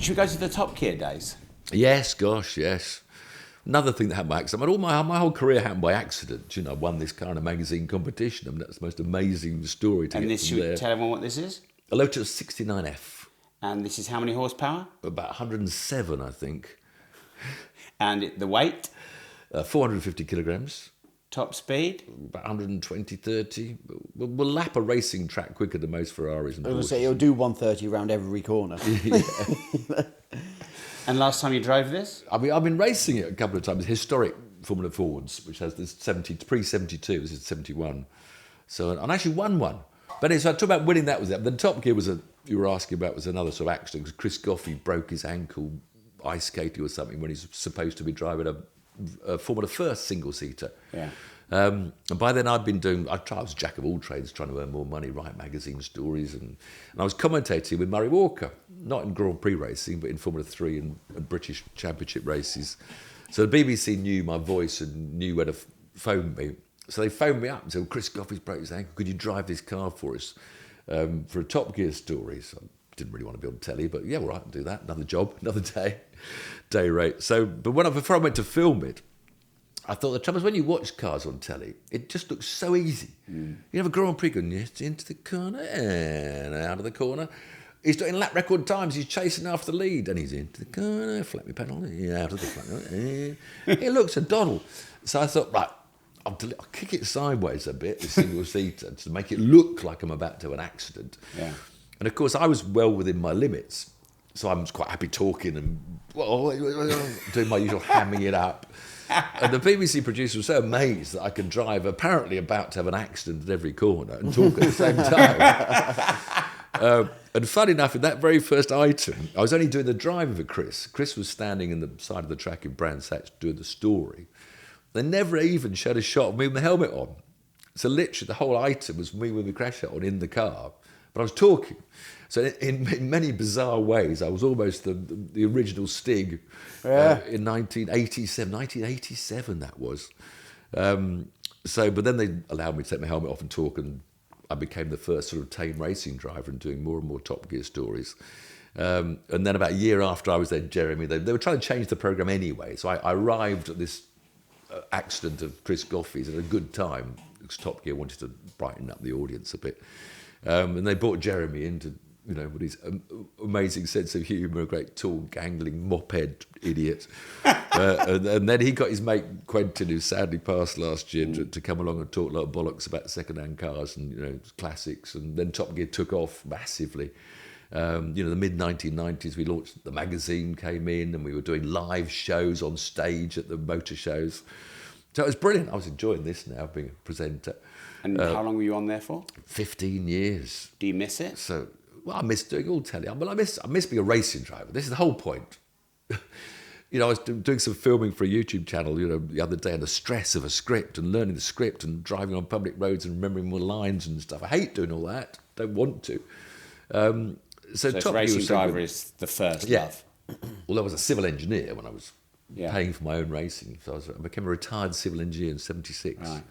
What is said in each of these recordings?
Should we go to the Top Gear days? Yes, gosh, yes. Another thing that happened by accident. I mean, my whole career happened by accident. You know, I won this kind of magazine competition. I mean, that's the most amazing story to And get this, from should we there. tell everyone what this is? A Lotus 69F, And this is how many horsepower? about 107, I think. And the weight? 450 kilograms, Top speed? about 120, 30. We'll lap a racing track quicker than most Ferraris and I was going to Porsches. say, it'll do 130 around every corner. And last time you drove this? I mean, I've been racing it a couple of times. Historic Formula Fords, which has this pre-72. This is 71. So, and I actually won one. But anyway, so I talked about winning. That was it. The Top Gear you were asking about, was another sort of accident because Chris Goffey broke his ankle ice skating or something when he's supposed to be driving a Formula First single-seater. Yeah. And by then I was a jack of all trades, trying to earn more money, write magazine stories, and I was commentating with Murray Walker, not in Grand Prix racing, but in Formula 3 and British Championship races. So the BBC knew my voice and knew where to phone me. So they phoned me up and said, well, Chris Goffey's broke his ankle, could you drive this car for us for a Top Gear story? So I didn't really want to be on telly, but yeah, all right, I'll do that. Another job, another day rate. So, but before I went to film it, I thought the trouble is when you watch cars on telly, it just looks so easy. You have a Grand Prix going, yes, into the corner and out of the corner. He's doing lap record times. He's chasing after the lead, and he's into the corner, flat me pedal, out of the flat. It looks a doddle. So I thought, right, I'll kick it sideways a bit, the single-seater, to make it look like I'm about to have an accident. Yeah. And of course, I was well within my limits, so I'm quite happy talking and doing my usual hamming it up. And the BBC producer was so amazed that I could drive, apparently about to have an accident at every corner, and talk at the same time. And fun enough, in that very first item, I was only doing the driving for Chris. Chris was standing in the side of the track in Brands Hatch doing the story. They never even showed a shot of me with the helmet on. So literally the whole item was me with the crash helmet on in the car. But I was talking. So in many bizarre ways, I was almost the original Stig in 1987 that was. But then they allowed me to take my helmet off and talk, and I became the first sort of tame racing driver and doing more and more Top Gear stories. And then about a year after I was there, Jeremy, they were trying to change the programme anyway. So I arrived at this accident of Chris Goffey's at a good time, because Top Gear wanted to brighten up the audience a bit. And they brought Jeremy in to, with his amazing sense of humour, a great tall, gangling, mop-head idiot. And then he got his mate Quentin, who sadly passed last year, to come along and talk a lot of bollocks about second-hand cars and, classics. And then Top Gear took off massively. The mid-1990s, we launched, the magazine came in, and we were doing live shows on stage at the motor shows. So it was brilliant. I was enjoying this now, being a presenter. And how long were you on there for? 15 years. Do you miss it? So, I miss doing all telly. I miss being a racing driver. This is the whole point. I was doing some filming for a YouTube channel, the other day, and the stress of a script and learning the script and driving on public roads and remembering more lines and stuff. I hate doing all that. Don't want to. So racing driver is the first love. Well, I was a civil engineer when I was paying for my own racing. So I became a retired civil engineer in 76. Right.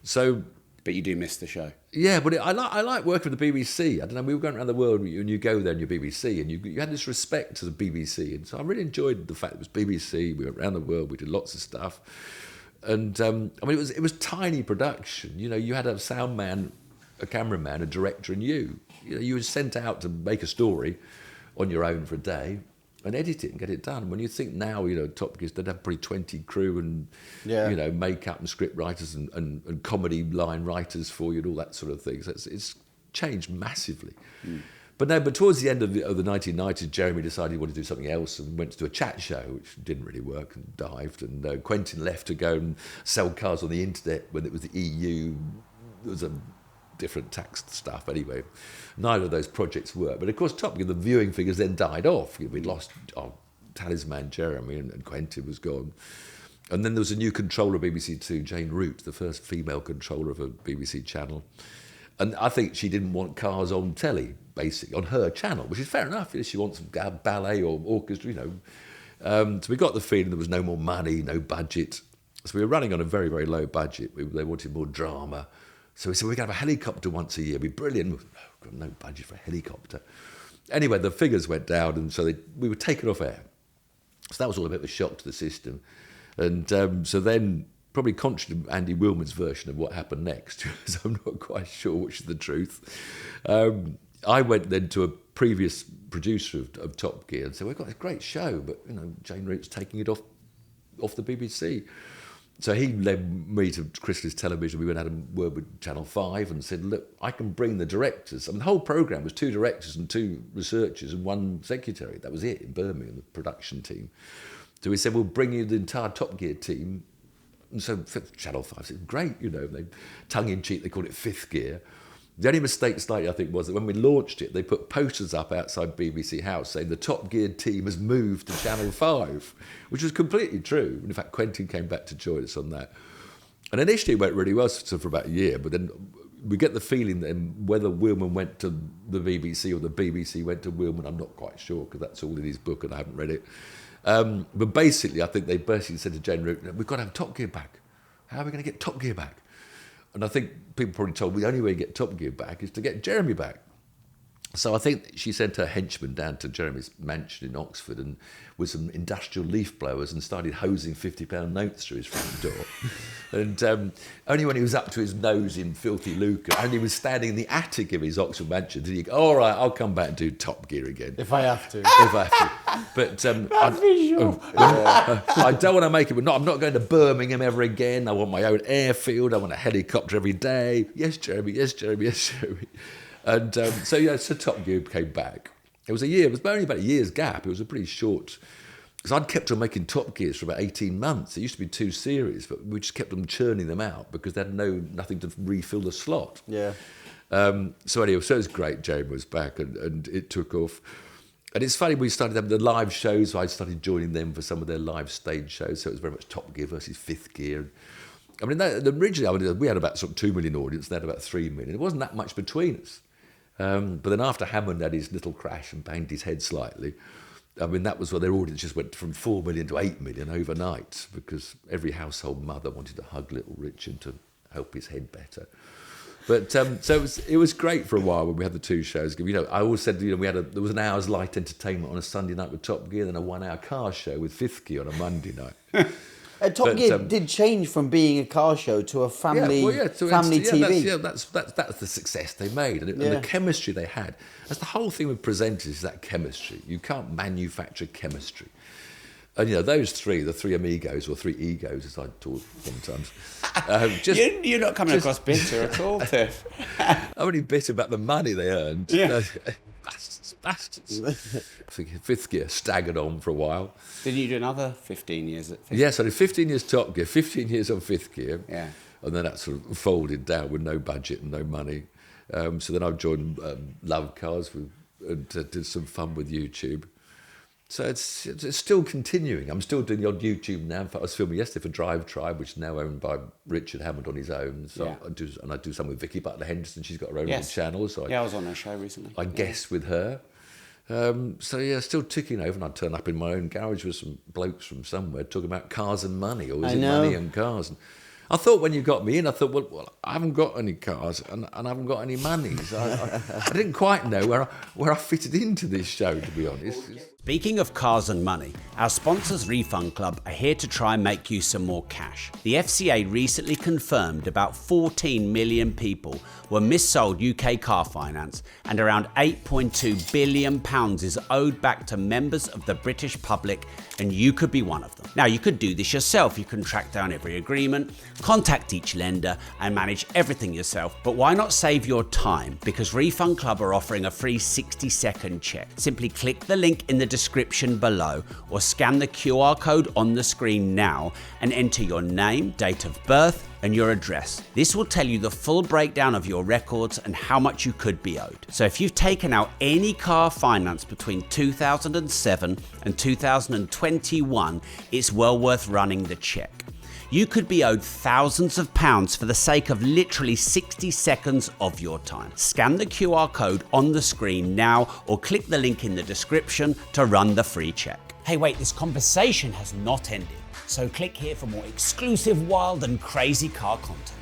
So... But you do miss the show. Yeah, but I like working with the BBC. I don't know, we were going around the world and you go there and you're BBC and you had this respect to the BBC. And so I really enjoyed the fact it was BBC. We went around the world, we did lots of stuff. And it was tiny production. You had a sound man, a cameraman, a director, and you. You were sent out to make a story on your own for a day and edit it and get it done. When you think now, Top Gear, they'd have probably 20 crew and, makeup and script writers and comedy line writers for you and all that sort of thing. So it's changed massively. Mm. But towards the end of the 1990s, Jeremy decided he wanted to do something else and went to do a chat show, which didn't really work, and dived. And Quentin left to go and sell cars on the internet when it was the EU. There was a different tax stuff anyway. Neither of those projects worked. But of course, Top Gear, the viewing figures then died off. We'd lost our talisman Jeremy and Quentin was gone. And then there was a new controller of BBC Two, Jane Root, the first female controller of a BBC channel. And I think she didn't want cars on telly, basically, on her channel, which is fair enough. She wants ballet or orchestra, So we got the feeling there was no more money, no budget. So we were running on a very, very low budget. They wanted more drama. So we said, we're going to have a helicopter once a year. It'd be brilliant. We've got no budget for a helicopter. Anyway, the figures went down, and so we were taken off air. So that was all a bit of a shock to the system. And so then, probably contrary to Andy Willman's version of what happened next, so I'm not quite sure which is the truth. I went then to a previous producer of Top Gear and said, we've got this great show, but Jane Root's taking it off the BBC. So he led me to Chrysalis Television. We went and had a word with Channel 5 and said, look, I can bring the directors. The whole programme was 2 directors and 2 researchers and 1 secretary. That was it in Birmingham, the production team. So we said, we'll bring you the entire Top Gear team. And so Channel 5 said, great, they tongue-in-cheek, they called it 5th Gear. The only mistake slightly, I think, was that when we launched it, they put posters up outside BBC House saying the Top Gear team has moved to Channel 5, which was completely true. In fact, Quentin came back to join us on that. And initially it went really well for about a year, but then we get the feeling that whether Willman went to the BBC or the BBC went to Willman, I'm not quite sure, because that's all in his book and I haven't read it. But basically, I think they basically said to Jane Root, we've got to have Top Gear back. How are we going to get Top Gear back? And I think people probably told me the only way to get Top Gear back is to get Jeremy back. So I think she sent her henchman down to Jeremy's mansion in Oxford and with some industrial leaf blowers and started hosing £50 notes through his front door. And only when he was up to his nose in filthy lucre and he was standing in the attic of his Oxford mansion did he go, all right, I'll come back and do Top Gear again. If I have to. If I have to. But I don't want to make it, but I'm not going to Birmingham ever again. I want my own airfield. I want a helicopter every day. Yes, Jeremy, yes, Jeremy, yes, Jeremy. And so Top Gear came back. It was only about a year's gap. It was a pretty short, because I'd kept on making Top Gears for about 18 months. It used to be 2 series, but we just kept on churning them out because they had nothing to refill the slot. Yeah. So anyway, so it was great. Jeremy was back and it took off. And it's funny, we started having the live shows. I started joining them for some of their live stage shows. So it was very much Top Gear versus 5th Gear. I mean, originally we had about sort of 2 million audience. They had about 3 million. It wasn't that much between us. But then after Hammond had his little crash and banged his head slightly, I mean, that was where their audience just went from 4 million to 8 million overnight because every household mother wanted to hug little Richard to help his head better. But so it was great for a while when we had the 2 shows. I always said, there was an hour's light entertainment on a Sunday night with Top Gear, then a 1-hour car show with 5th Gear on a Monday night. Top Gear did change from being a car show to a family TV. That's the success they made and the chemistry they had. That's the whole thing with presenters is that chemistry. You can't manufacture chemistry. And those 3, the 3 amigos or 3 egos, as I talk sometimes. You're not coming across bitter at all, Tiff. I'm only bitter about the money they earned. Yeah. Bastards. I think 5th Gear staggered on for a while. Did you do another 15 years at 5th? Yes, I did 15 years Top Gear, 15 years on 5th Gear. Yeah. And then that sort of folded down with no budget and no money. So then I joined Love Cars and did some fun with YouTube. So it's still continuing. I'm still doing the odd YouTube now. In fact, I was filming yesterday for Drive Tribe, which is now owned by Richard Hammond on his own. So I do some with Vicky Butler Henderson. She's got her own little channel. So I was on her show recently. I guest with her. Still ticking over. And I'd turn up in my own garage with some blokes from somewhere talking about cars and money, or was it money and cars? And I thought when you got me in, I thought, well I haven't got any cars and I haven't got any money. So I didn't quite know where I fitted into this show, to be honest. Speaking of cars and money, our sponsors Refund Club are here to try and make you some more cash. The FCA recently confirmed about 14 million people were missold UK car finance and around £8.2 billion is owed back to members of the British public, and you could be one of them. Now, you could do this yourself. You can track down every agreement, contact each lender and manage everything yourself. But why not save your time? Because Refund Club are offering a free 60-second check. Simply click the link in the description below or scan the QR code on the screen now and enter your name, date of birth and your address. This will tell you the full breakdown of your records and how much you could be owed. So if you've taken out any car finance between 2007 and 2021, it's well worth running the check. You could be owed thousands of pounds for the sake of literally 60 seconds of your time. Scan the QR code on the screen now or click the link in the description to run the free check. Hey, wait, this conversation has not ended. So click here for more exclusive, wild and crazy car content.